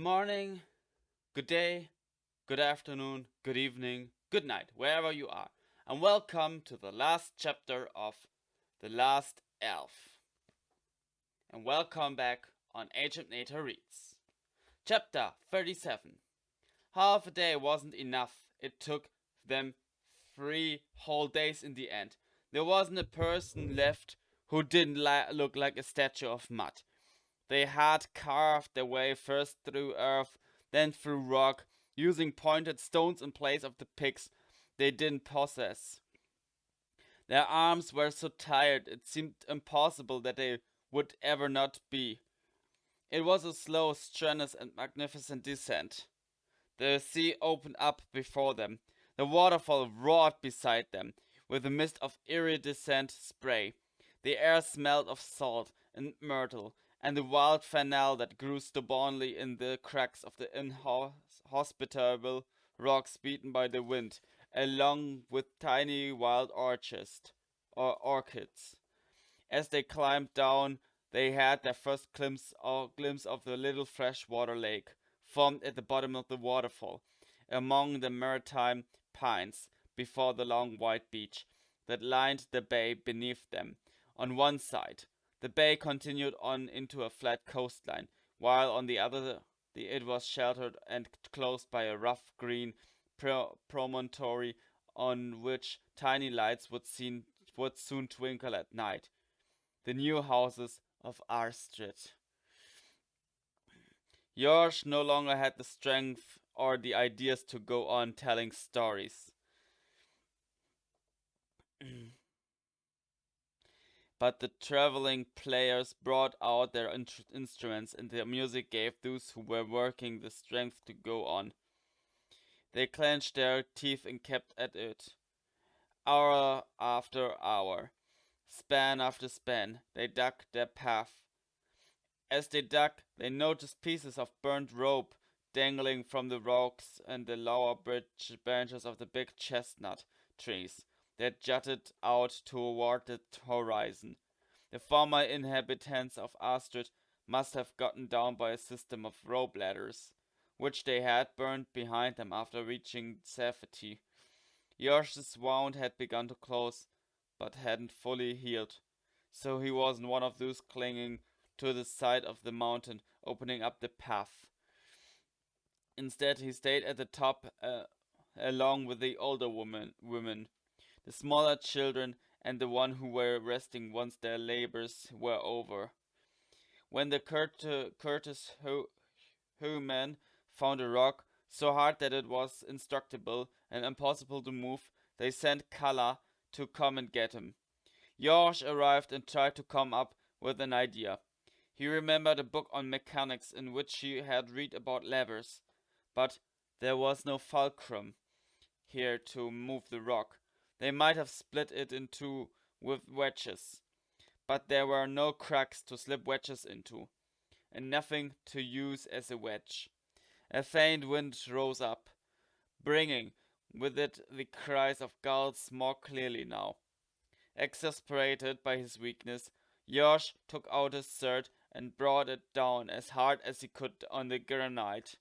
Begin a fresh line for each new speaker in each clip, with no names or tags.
morning, good day, good afternoon, good evening, good night, wherever you are, and welcome to the last chapter of The Last Elf. And welcome back on Achampnator Reads. Chapter 37. Half a day wasn't enough. It took them 3 whole days in the end. There wasn't a person left who didn't look like a statue of mud. They had carved their way first through earth, then through rock, using pointed stones in place of the picks they didn't possess. Their arms were so tired it seemed impossible that they would ever not be. It was a slow, strenuous, and magnificent descent. The sea opened up before them. The waterfall roared beside them, with a mist of iridescent spray. The air smelled of salt and myrtle, and the wild fennel that grew stubbornly in the cracks of the inhospitable rocks beaten by the wind, along with tiny wild orchids. As they climbed down, they had their first glimpse of the little freshwater lake, formed at the bottom of the waterfall, among the maritime pines before the long white beach that lined the bay beneath them. On one side, the bay continued on into a flat coastline, while on the other it was sheltered and closed by a rough green promontory on which tiny lights would soon twinkle at night. The new houses of Arstrid. George no longer had the strength or the ideas to go on telling stories. But the traveling players brought out their instruments, and their music gave those who were working the strength to go on. They clenched their teeth and kept at it. Hour after hour, span after span, they dug their path. As they dug, they noticed pieces of burnt rope dangling from the rocks and the lower branches of the big chestnut trees that jutted out toward the horizon. The former inhabitants of Astrid must have gotten down by a system of rope ladders, which they had burned behind them after reaching safety. Yorsh's wound had begun to close, but hadn't fully healed, so he wasn't one of those clinging to the side of the mountain, opening up the path. Instead, he stayed at the top along with the older women, the smaller children, and the one who were resting once their labors were over. When the Curtis men found a rock so hard that it was indestructible and impossible to move, they sent Kala to come and get him. George arrived and tried to come up with an idea. He remembered a book on mechanics in which he had read about levers, but there was no fulcrum here to move the rock. They might have split it in two with wedges, but there were no cracks to slip wedges into, and nothing to use as a wedge. A faint wind rose up, bringing with it the cries of gulls more clearly now. Exasperated by his weakness, George took out his sword and brought it down as hard as he could on the granite,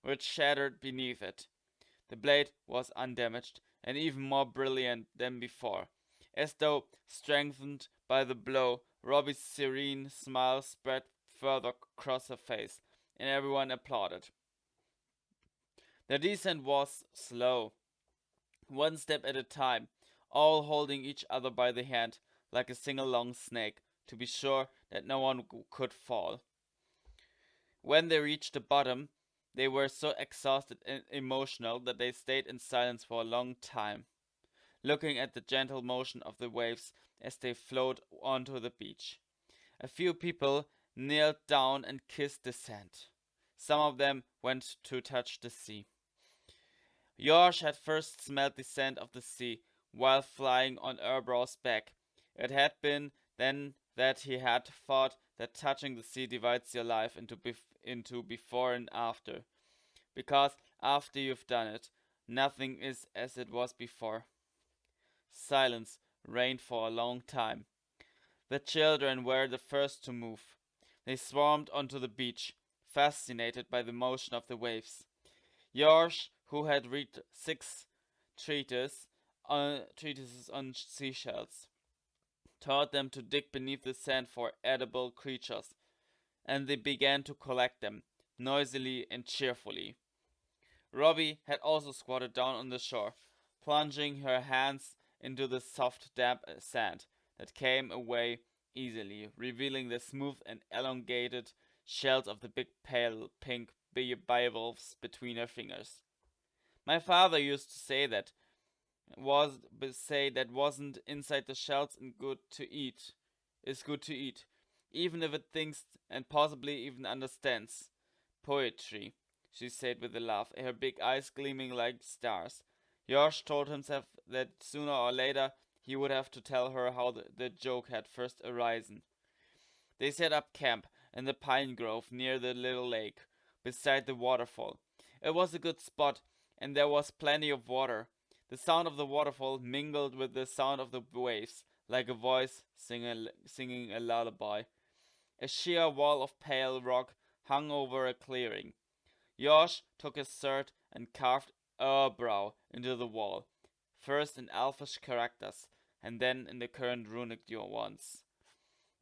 which shattered beneath it. The blade was undamaged and even more brilliant than before. As though strengthened by the blow, Robbie's serene smile spread further across her face, and everyone applauded. The descent was slow, one step at a time, all holding each other by the hand, like a single long snake, to be sure that no one could fall. When they reached the bottom, they were so exhausted and emotional that they stayed in silence for a long time, looking at the gentle motion of the waves as they flowed onto the beach. A few people knelt down and kissed the sand. Some of them went to touch the sea. George had first smelled the scent of the sea while flying on Erbrow's back. It had been then that he had thought that touching the sea divides your life into before and after. Because after you've done it, nothing is as it was before. Silence reigned for a long time. The children were the first to move. They swarmed onto the beach, fascinated by the motion of the waves. George, who had read 6 treatises on seashells, taught them to dig beneath the sand for edible creatures, and they began to collect them, noisily and cheerfully. Robbie had also squatted down on the shore, plunging her hands into the soft, damp sand that came away easily, revealing the smooth and elongated shells of the big pale pink bivalves between her fingers. My father used to say that wasn't inside the shells and good to eat. Is good to eat, even if it thinks and possibly even understands poetry, she said with a laugh, her big eyes gleaming like stars. Josh told himself that sooner or later he would have to tell her how the joke had first arisen. They set up camp in the pine grove near the little lake, beside the waterfall. It was a good spot, and there was plenty of water. The sound of the waterfall mingled with the sound of the waves, like a voice singing a lullaby. A sheer wall of pale rock hung over a clearing. Josh took his sword and carved a brow into the wall, first in elfish characters, and then in the current runic ones.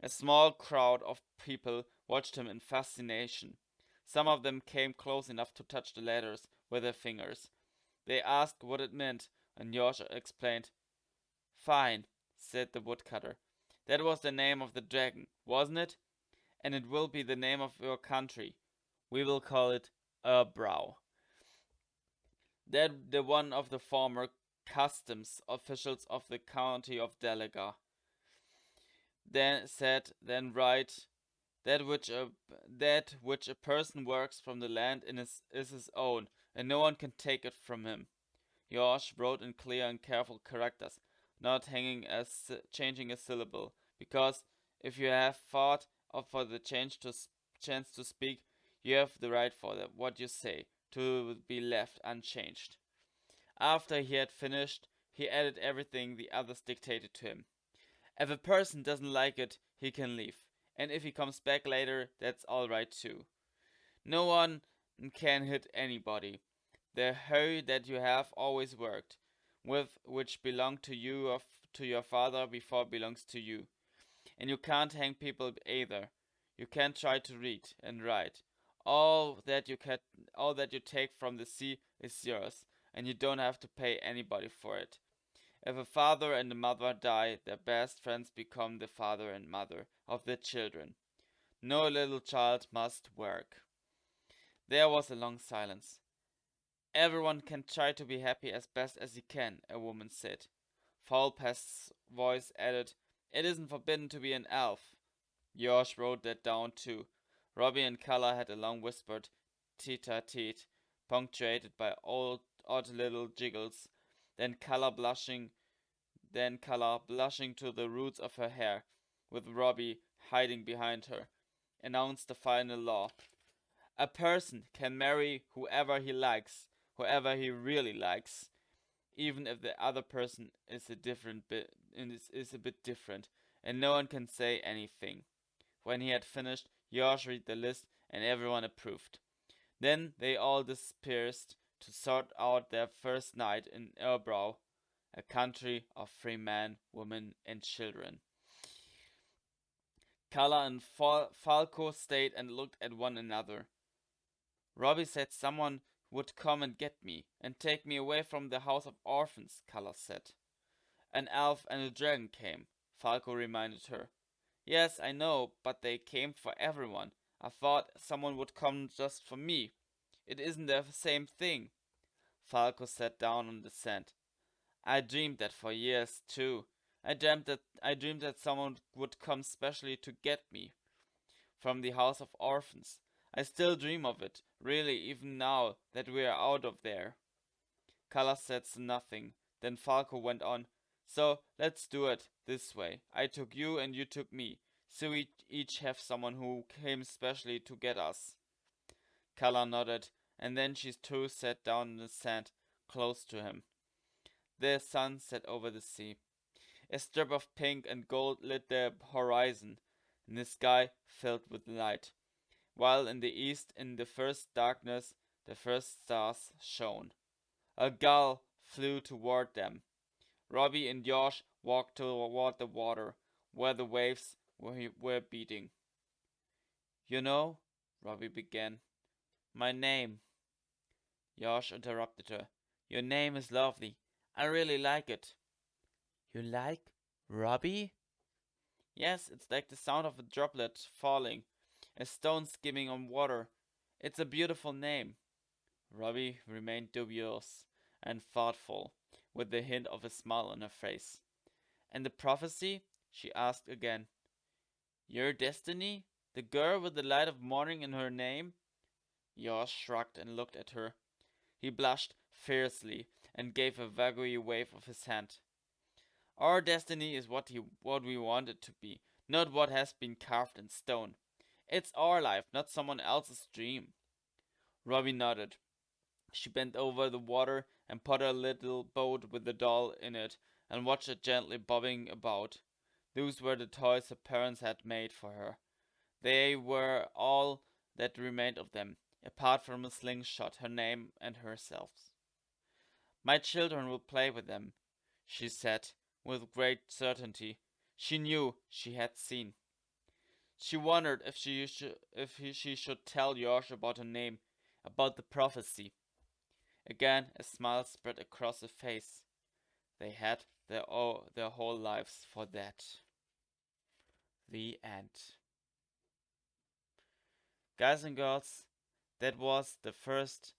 A small crowd of people watched him in fascination. Some of them came close enough to touch the letters with their fingers. They asked what it meant, and Josh explained. Fine, said the woodcutter. That was the name of the dragon, wasn't it? And it will be the name of your country. We will call it Brow. That the one of the former customs officials of the county of Delagar. Then write that which a person works from the land is his own, and no one can take it from him. Josh wrote in clear and careful characters, not changing a syllable, because if you have thought of for the chance to speak, you have the right for that what you say to be left unchanged. After he had finished, he added everything the others dictated to him. If a person doesn't like it, he can leave, and if he comes back later, that's alright too. No one can hit anybody. The hoe that you have always worked, with which belonged to you or to your father before it belongs to you. And you can't hang people either. You can't try to read and write. All that you take from the sea is yours, and you don't have to pay anybody for it. If a father and a mother die, their best friends become the father and mother of their children. No little child must work. There was a long silence. Everyone can try to be happy as best as he can, a woman said. Foulpest's voice added, It isn't forbidden to be an elf. Josh wrote that down too. Robbie and Kala had a long whispered tete-a-tete, punctuated by odd little jiggles. Then Kala blushing to the roots of her hair, with Robbie hiding behind her, announced the final law. A person can marry whoever he really likes, even if the other person is a bit different, and no one can say anything. When he had finished, Josh read the list, and everyone approved. Then they all dispersed to sort out their first night in Erbrow, a country of free men, women, and children. Kala and Falco stayed and looked at one another. Robbie said someone would come and get me, and take me away from the house of orphans, Kala said. An elf and a dragon came, Falco reminded her. Yes, I know, but they came for everyone. I thought someone would come just for me. It isn't the same thing. Falco sat down on the sand. I dreamed that for years, too. I dreamed that someone would come specially to get me from the house of orphans. I still dream of it, really, even now that we are out of there. Kala said nothing. Then Falco went on. So, let's do it this way. I took you and you took me. So we each have someone who came specially to get us. Kala nodded, and then she too sat down in the sand, close to him. The sun set over the sea. A strip of pink and gold lit the horizon, and the sky filled with light. while in the east, in the first darkness, the first stars shone. A gull flew toward them. Robbie and Josh walked toward the water, where the waves were beating. You know, Robbie began, my name. Josh interrupted her. Your name is lovely. I really like it. You like Robbie? Yes, it's like the sound of a droplet falling, a stone skimming on water. It's a beautiful name. Robbie remained dubious and thoughtful, with the hint of a smile on her face. And the prophecy? She asked again. Your destiny? The girl with the light of morning in her name? Yosh shrugged and looked at her. He blushed fiercely and gave a vaguely wave of his hand. Our destiny is what we want it to be, not what has been carved in stone. It's our life, not someone else's dream. Robbie nodded. She bent over the water and put a little boat with the doll in it and watched it gently bobbing about. Those were the toys her parents had made for her. They were all that remained of them, apart from a slingshot, her name, and herself. My children will play with them, she said, with great certainty. She knew she had seen. She wondered she should tell Josh about her name, about the prophecy. Again, a smile spread across her face. They had their whole lives for that. The end. Guys and girls, that was the first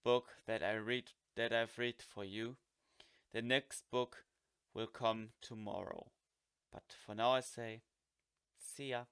book that I've read for you. The next book will come tomorrow. But for now I say, see ya.